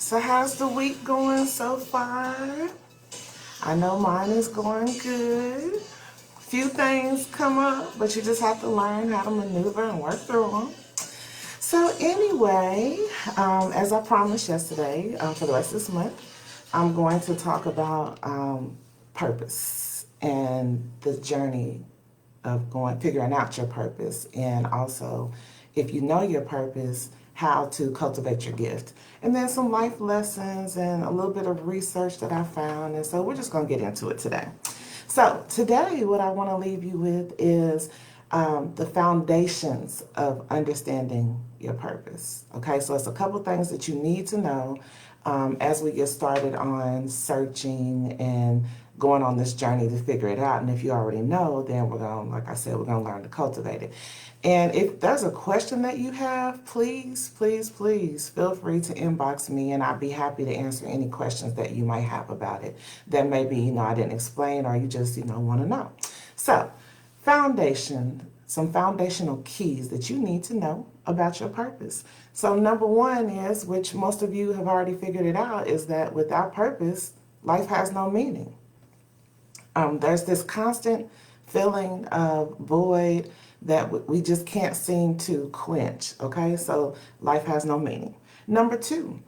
So how's the week going so far? I know mine is going good. Few things come up, but you just have to learn how to maneuver and work through them. So anyway, as I promised yesterday, for the rest of this month, I'm going to talk about purpose and the journey of figuring out your purpose, and also, if you know your purpose, how to cultivate your gift. And then some life lessons and a little bit of research that I found. And so we're just going to get into it today. So today, what I want to leave you with is the foundations of understanding your purpose. Okay, so it's a couple things that you need to know as we get started on searching and going on this journey to figure it out. And if you already know, then we're going, like I said, we're going to learn to cultivate it. And if there's a question that you have, please, please, please feel free to inbox me, and I'd be happy to answer any questions that you might have about it that maybe, I didn't explain, or you just, want to know. So, some foundational keys that you need to know about your purpose. So number one is, which most of you have already figured it out, is that without purpose, life has no meaning. There's this constant feeling of void that we just can't seem to quench, okay? So life has no meaning. Number two,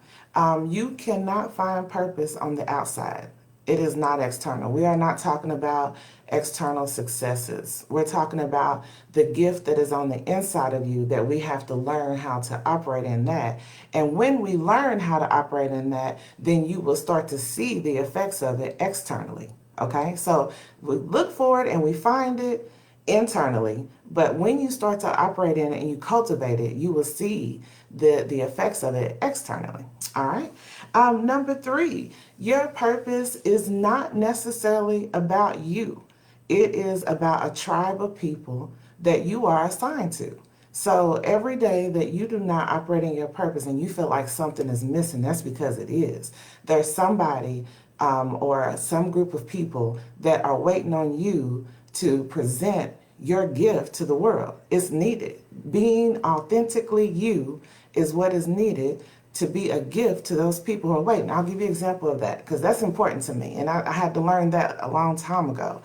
you cannot find purpose on the outside. It is not external. We are not talking about external successes. We're talking about the gift that is on the inside of you, that we have to learn how to operate in that. And when we learn how to operate in that, then you will start to see the effects of it externally. Okay, so we look for it and we find it internally, but when you start to operate in it and you cultivate it, you will see the effects of it externally. All right. Number three, your purpose is not necessarily about you. It is about a tribe of people that you are assigned to. So every day that you do not operate in your purpose and you feel like something is missing, that's because it is. There's somebody or some group of people that are waiting on you to present your gift to the world. It's needed. Being authentically you is what is needed to be a gift to those people who are waiting. I'll give you an example of that because that's important to me, and I had to learn that a long time ago.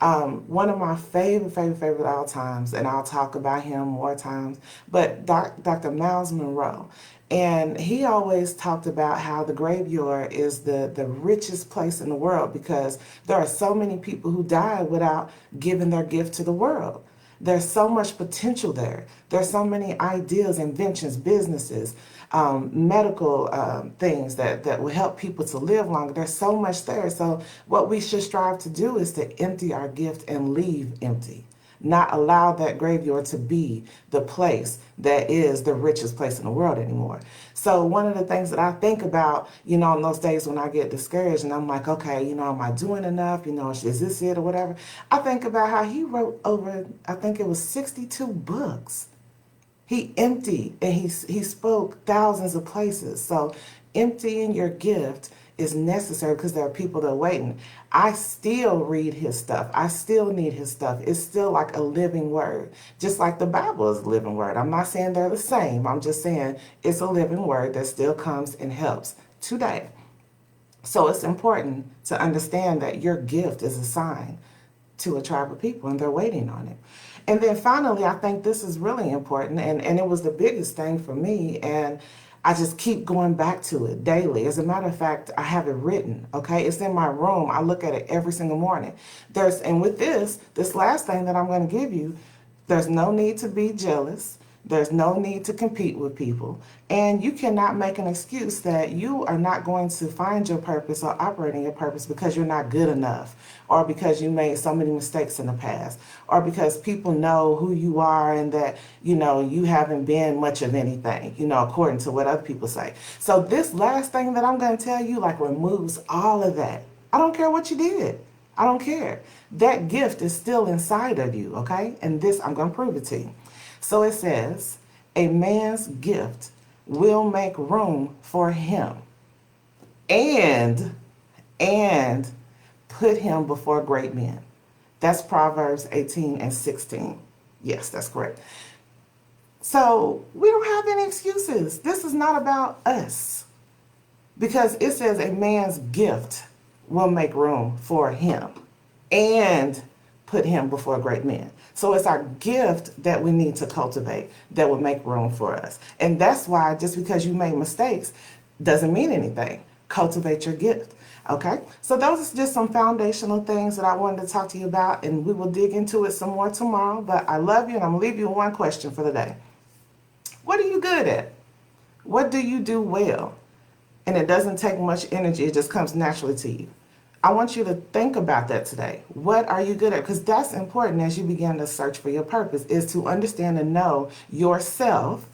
One of my favorite of all times, and I'll talk about him more times, but Dr. Miles Monroe. And he always talked about how the graveyard is the richest place in the world because there are so many people who died without giving their gift to the world. There's so much potential there. There's so many ideas, inventions, businesses, medical things that will help people to live longer. There's so much there. So what we should strive to do is to empty our gift and leave empty. Not allow that graveyard to be the place that is the richest place in the world anymore. So one of the things that I think about, on those days when I get discouraged and I'm like, okay, am I doing enough? Is this it or whatever? I think about how he wrote over, I think it was 62 books. He emptied and he spoke thousands of places. So emptying your gift is necessary because there are people that are waiting. I still read his stuff. I still need his stuff. It's still like a living word, just like the Bible is a living word. I'm not saying they're the same. I'm just saying it's a living word that still comes and helps today. So it's important to understand that your gift is assigned to a tribe of people and they're waiting on it. And then finally, I think this is really important, and it was the biggest thing for me, and I just keep going back to it daily. As a matter of fact, I have it written, okay? It's in my room. I look at it every single morning. And with this last thing that I'm going to give you, there's no need to be jealous. There's no need to compete with people. And you cannot make an excuse that you are not going to find your purpose or operate in your purpose because you're not good enough, or because you made so many mistakes in the past, or because people know who you are and that, you haven't been much of anything, according to what other people say. So this last thing that I'm going to tell you, removes all of that. I don't care what you did. I don't care. That gift is still inside of you, okay? And this, I'm going to prove it to you. So it says, a man's gift will make room for him and put him before great men. That's Proverbs 18:16. Yes, that's correct. So we don't have any excuses. This is not about us. Because it says a man's gift will make room for him and put him before great men. So it's our gift that we need to cultivate that will make room for us. And that's why just because you make mistakes doesn't mean anything. Cultivate your gift. Okay? So those are just some foundational things that I wanted to talk to you about, and we will dig into it some more tomorrow. But I love you, and I'm going to leave you with one question for the day. What are you good at? What do you do well? And it doesn't take much energy, it just comes naturally to you. I want you to think about that today. What are you good at? Because that's important as you begin to search for your purpose, is to understand and know yourself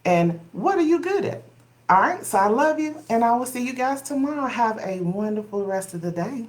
and what are you good at. All right, so I love you, and I will see you guys tomorrow. Have a wonderful rest of the day.